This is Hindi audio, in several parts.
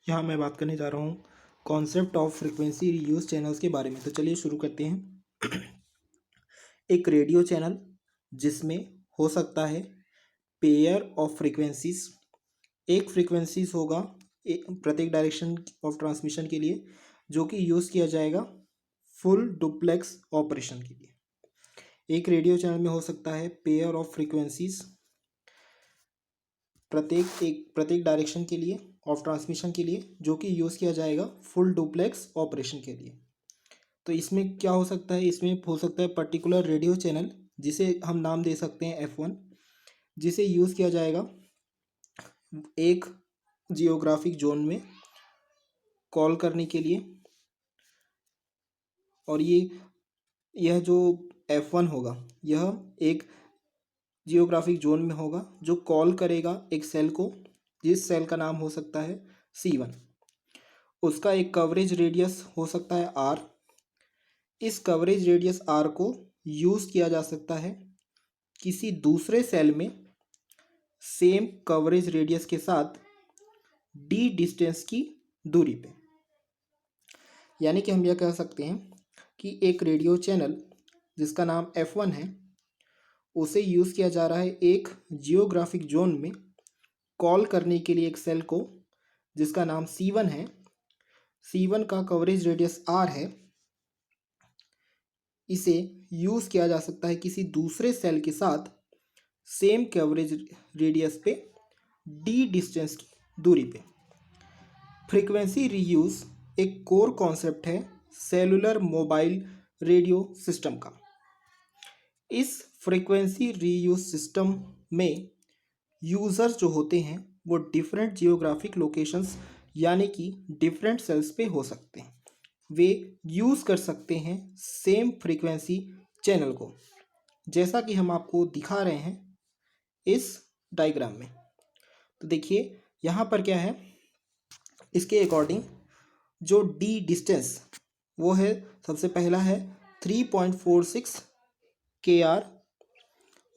यहाँ मैं बात करने जा रहा हूँ concept of frequency reuse channels के बारे में। तो चलिए शुरू करते हैं। एक रेडियो चैनल जिसमें हो सकता है पेयर ऑफ फ्रीक्वेंसीज। एक फ्रीक्वेंसीज होगा प्रत्येक डायरेक्शन ऑफ ट्रांसमिशन के लिए, जो कि यूज़ किया जाएगा फुल डुप्लेक्स ऑपरेशन के लिए। एक रेडियो चैनल में हो सकता है पेयर ऑफ फ्रीक्वेंसीज प्रत्येक डायरेक्शन के लिए ऑफ ट्रांसमिशन के लिए, जो कि यूज़ किया जाएगा फुल डुप्लेक्स ऑपरेशन के लिए। तो इसमें क्या हो सकता है, इसमें हो सकता है पर्टिकुलर रेडियो चैनल जिसे हम नाम दे सकते हैं F1, जिसे यूज़ किया जाएगा एक जियोग्राफिक जोन में कॉल करने के लिए। और यह जो F1 होगा यह एक जियोग्राफिक जोन में होगा जो कॉल करेगा एक सेल को, जिस सेल का नाम हो सकता है C1। उसका एक कवरेज रेडियस हो सकता है R। इस कवरेज रेडियस R को यूज़ किया जा सकता है किसी दूसरे सेल में सेम कवरेज रेडियस के साथ D डिस्टेंस की दूरी पे। यानी कि हम यह कह सकते हैं कि एक रेडियो चैनल जिसका नाम F1 है, उसे यूज़ किया जा रहा है एक जियोग्राफिक जोन में कॉल करने के लिए एक सेल को जिसका नाम C1 है। C1 का कवरेज रेडियस R है। इसे यूज़ किया जा सकता है किसी दूसरे सेल के साथ सेम कवरेज रेडियस पे D डिस्टेंस की दूरी पे। फ्रीक्वेंसी रीयूज़ एक कोर कॉन्सेप्ट है सेलुलर मोबाइल रेडियो सिस्टम का। इस फ्रीक्वेंसी रीयूज सिस्टम में यूज़र्स जो होते हैं वो डिफरेंट जियोग्राफिक लोकेशंस यानी कि डिफरेंट सेल्स पे हो सकते हैं। वे यूज़ कर सकते हैं सेम फ्रीक्वेंसी चैनल को, जैसा कि हम आपको दिखा रहे हैं इस डायग्राम में। तो देखिए यहाँ पर क्या है, इसके अकॉर्डिंग जो डी डिस्टेंस वो है, सबसे पहला है 3.46 KR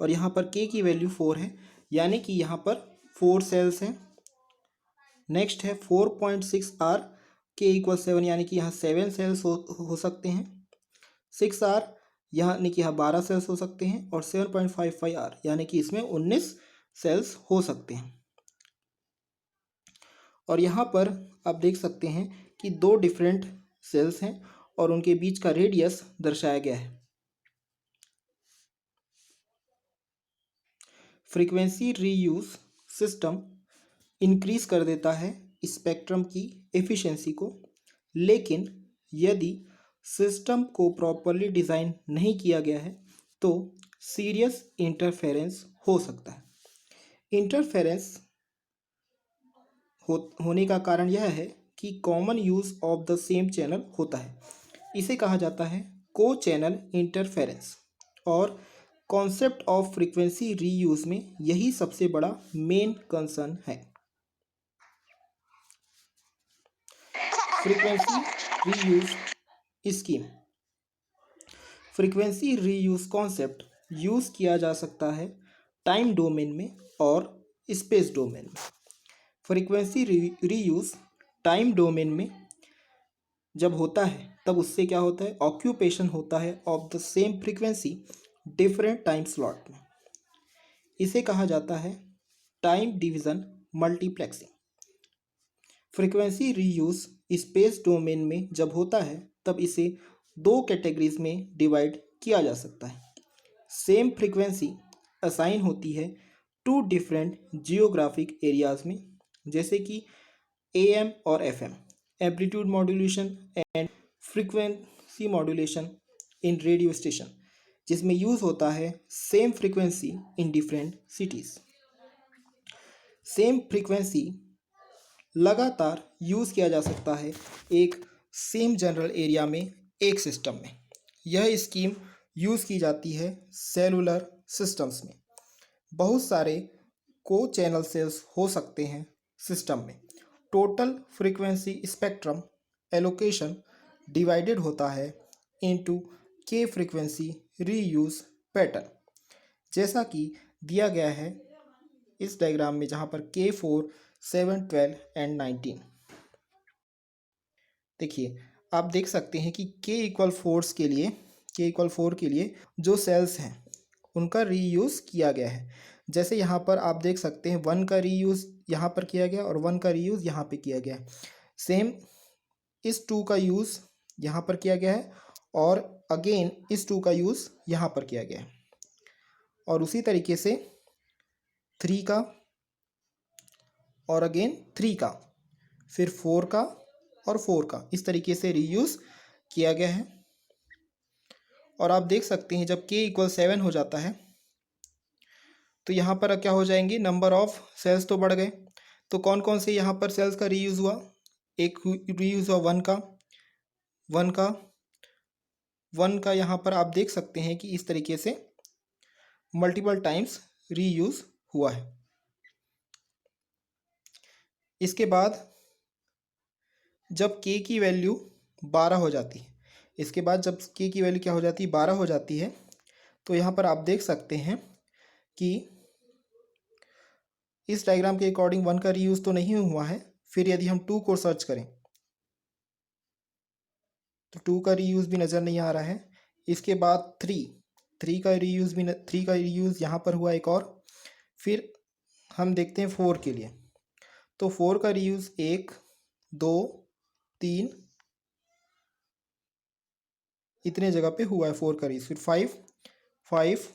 और यहाँ पर K की वैल्यू 4 है, यानी कि यहाँ पर 4 सेल्स हैं। नेक्स्ट है 4.6 R, K = 7, यानी कि यहाँ 7 सेल्स हो सकते हैं। 6 R यानी कि यहाँ 12 सेल्स हो सकते हैं। और 7.55 R यानी कि इसमें 19 सेल्स हो सकते हैं। और यहाँ पर आप देख सकते हैं कि दो डिफरेंट सेल्स हैं और उनके बीच का रेडियस दर्शाया गया है। फ्रीक्वेंसी रीयूज सिस्टम इंक्रीज कर देता है स्पेक्ट्रम की एफिशिएंसी को, लेकिन यदि सिस्टम को प्रॉपरली डिज़ाइन नहीं किया गया है तो सीरियस इंटरफेरेंस हो सकता है। इंटरफेरेंस होने का कारण यह है कि common use of the same channel होता है। इसे कहा जाता है को चैनल इंटरफेरेंस। और कॉन्सेप्ट ऑफ फ्रीक्वेंसी रीयूज में यही सबसे बड़ा मेन कंसर्न है। Frequency reuse scheme. Frequency reuse concept use किया जा सकता है टाइम डोमेन में और स्पेस डोमेन में। फ्रीक्वेंसी रीयूज टाइम डोमेन में जब होता है तब उससे क्या होता है, ऑक्यूपेशन होता है of the same frequency different time slot में। इसे कहा जाता है time division multiplexing. Frequency reuse space domain में जब होता है तब इसे दो कैटेगरीज में डिवाइड किया जा सकता है। सेम फ्रीक्वेंसी असाइन होती है टू डिफरेंट जियोग्राफिक एरियाज में, जैसे कि AM और FM, amplitude modulation and frequency modulation in radio station, जिसमें यूज़ होता है same frequency in different cities. Same frequency लगातार यूज़ किया जा सकता है एक सेम जनरल एरिया में एक सिस्टम में। यह स्कीम यूज़ की जाती है सेलुलर सिस्टम्स में। बहुत सारे को चैनल सेल्स हो सकते हैं सिस्टम में। Total frequency spectrum allocation divided होता है इनटू के फ्रीक्वेंसी रीयूज पैटर्न, जैसा कि दिया गया है इस डायग्राम में, जहाँ पर K4, 7, 12 एंड 19। देखिए आप देख सकते हैं कि के इक्वल 4 के लिए जो सेल्स हैं उनका रीयूज़ किया गया है। जैसे यहाँ पर आप देख सकते हैं 1 का रीयूज़ यहाँ पर किया गया और 1 का रीयूज़ यहाँ पे किया गया है। सेम इस 2 का यूज़ यहाँ पर किया गया है और अगेन इस 2 का यूज़ यहाँ पर किया गया है। और उसी तरीके से 3 का और अगेन 3 का, फिर 4 का और 4 का, इस तरीके से रीयूज़ किया गया है। और आप देख सकते हैं जब k इक्वल 7 हो जाता है तो यहाँ पर क्या हो जाएंगे, नंबर ऑफ सेल्स तो बढ़ गए। तो कौन कौन से यहाँ पर सेल्स का रीयूज़ हुआ, एक रीयूज़ हुआ 1 का यहाँ पर आप देख सकते हैं कि इस तरीके से मल्टीपल टाइम्स रीयूज़ हुआ है। इसके बाद जब k की वैल्यू 12 हो जाती है, इसके बाद जब k की वैल्यू क्या हो जाती है, 12 हो जाती है, तो यहाँ पर आप देख सकते हैं कि इस डायग्राम के अकॉर्डिंग 1 का रीयूज़ तो नहीं हुआ है। फिर यदि हम 2 को सर्च करें तो 2 का रीयूज़ भी नज़र नहीं आ रहा है। इसके बाद 3 का रीयूज़ यहाँ पर हुआ एक और। फिर हम देखते हैं 4 के लिए, तो 4 का रीयूज़ 1 2 3 इतने जगह पे हुआ है 4 का रीयूज़। फिर 5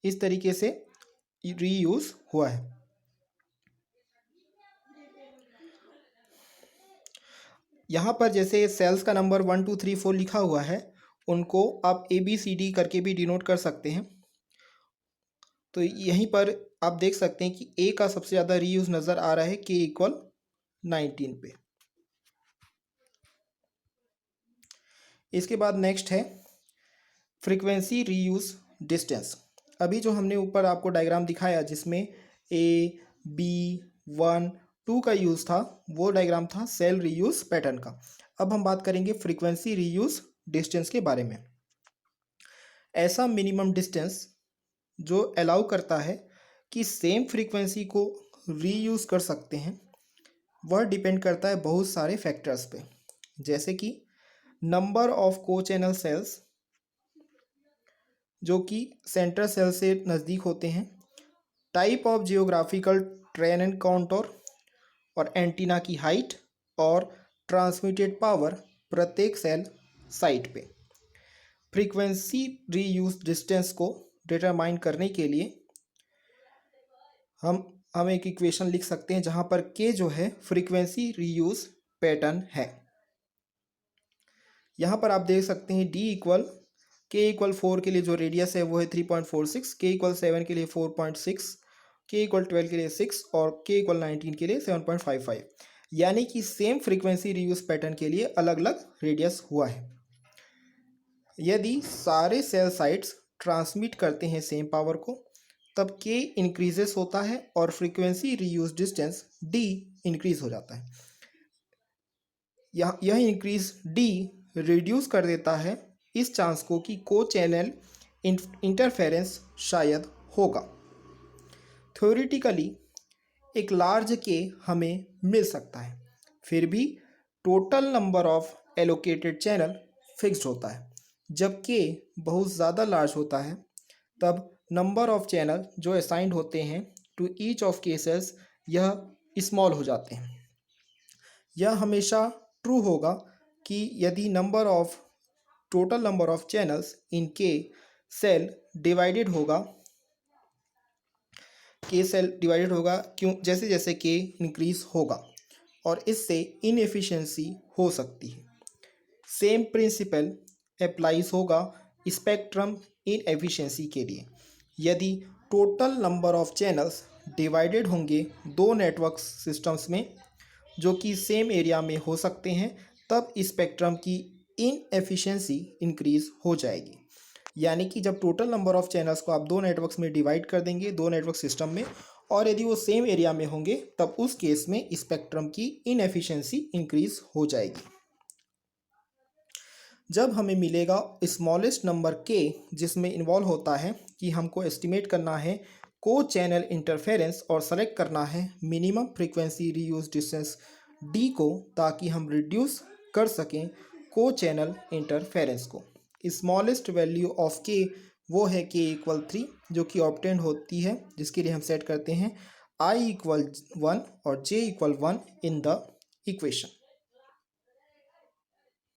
इस तरीके से रीयूज़ हुआ है। यहाँ पर जैसे सेल्स का नंबर 1 2 3 4 लिखा हुआ है, उनको आप ABCD करके भी डिनोट कर सकते हैं। तो यहीं पर आप देख सकते हैं कि A का सबसे ज़्यादा रीयूज़ नज़र आ रहा है k इक्वल 19 पे। इसके बाद नेक्स्ट है फ्रीक्वेंसी रीयूज़ डिस्टेंस। अभी जो हमने ऊपर आपको डायग्राम दिखाया जिसमें A B 1 2 का यूज़ था, वो डायग्राम था सेल रीयूज़ पैटर्न का। अब हम बात करेंगे फ्रीक्वेंसी रीयूज़ डिस्टेंस के बारे में। ऐसा मिनिमम डिस्टेंस जो अलाउ करता है कि सेम फ्रीक्वेंसी को रीयूज़ कर सकते हैं, वह डिपेंड करता है बहुत सारे फैक्टर्स पे, जैसे कि नंबर ऑफ को चैनल सेल्स जो कि सेंट्रल सेल से नज़दीक होते हैं, type of geographical train and counter और एंटीना की हाइट और ट्रांसमिटेड पावर प्रत्येक सेल साइट पे। फ्रीक्वेंसी रीयूज डिस्टेंस को डिटरमाइन करने के लिए हम एक इक्वेशन लिख सकते हैं जहाँ पर के जो है फ्रीक्वेंसी रीयूज पैटर्न है। यहाँ पर आप देख सकते हैं डी इक्वल के इक्वल 4 के लिए जो रेडियस है वो है 3.46, के इक्वल 7 के लिए 4.6, के इक्वल 12 के लिए 6 और के इक्वल 19 के लिए 7.55। यानी कि सेम फ्रीक्वेंसी रीयूज पैटर्न के लिए अलग अलग रेडियस हुआ है। यदि सारे सेल साइट्स ट्रांसमिट करते हैं सेम पावर को, तब के इंक्रीजेस होता है और frequency reuse distance D increase हो जाता है। यह इंक्रीज डी रिड्यूस कर देता है इस चांस को कि को चैनल इंटरफेरेंस शायद होगा। थ्योरेटिकली एक लार्ज के हमें मिल सकता है, फिर भी total number of allocated channel fixed होता है। जब के बहुत ज़्यादा लार्ज होता है तब नंबर ऑफ चैनल जो असाइंड होते हैं टू ईच ऑफ केसेस यह स्मॉल हो जाते हैं। यह हमेशा ट्रू होगा कि यदि total number of channels in के सेल डिवाइडेड होगा, क्यों जैसे जैसे के इंक्रीज होगा और इससे इनएफिशिएंसी हो सकती है। सेम प्रिंसिपल अप्लाइज होगा स्पेक्ट्रम इनएफिशिएंसी के लिए। यदि total number of channels divided होंगे दो नेटवर्क सिस्टम्स में जो कि सेम एरिया में हो सकते हैं, तब स्पेक्ट्रम की इनएफिशिएंसी इंक्रीज हो जाएगी। यानी कि जब टोटल नंबर ऑफ चैनल्स को आप दो नेटवर्क्स में डिवाइड कर देंगे, दो नेटवर्क सिस्टम में, और यदि वो सेम एरिया में होंगे, तब उस केस में स्पेक्ट्रम की इनएफिशिएंसी इंक्रीज हो जाएगी। जब हमें मिलेगा स्मॉलेस्ट नंबर के जिसमें इन्वॉल्व होता है कि हमको एस्टिमेट करना है को चैनल इंटरफेरेंस और सेलेक्ट करना है minimum frequency reuse distance D को, ताकि हम रिड्यूस कर सकें को चैनल इंटरफेरेंस को। स्मॉलेस्ट वैल्यू ऑफ के वो है के इक्वल 3, जो कि ऑब्टेंड होती है, जिसके लिए हम सेट करते हैं आई इक्वल 1 और J equal 1 in the equation.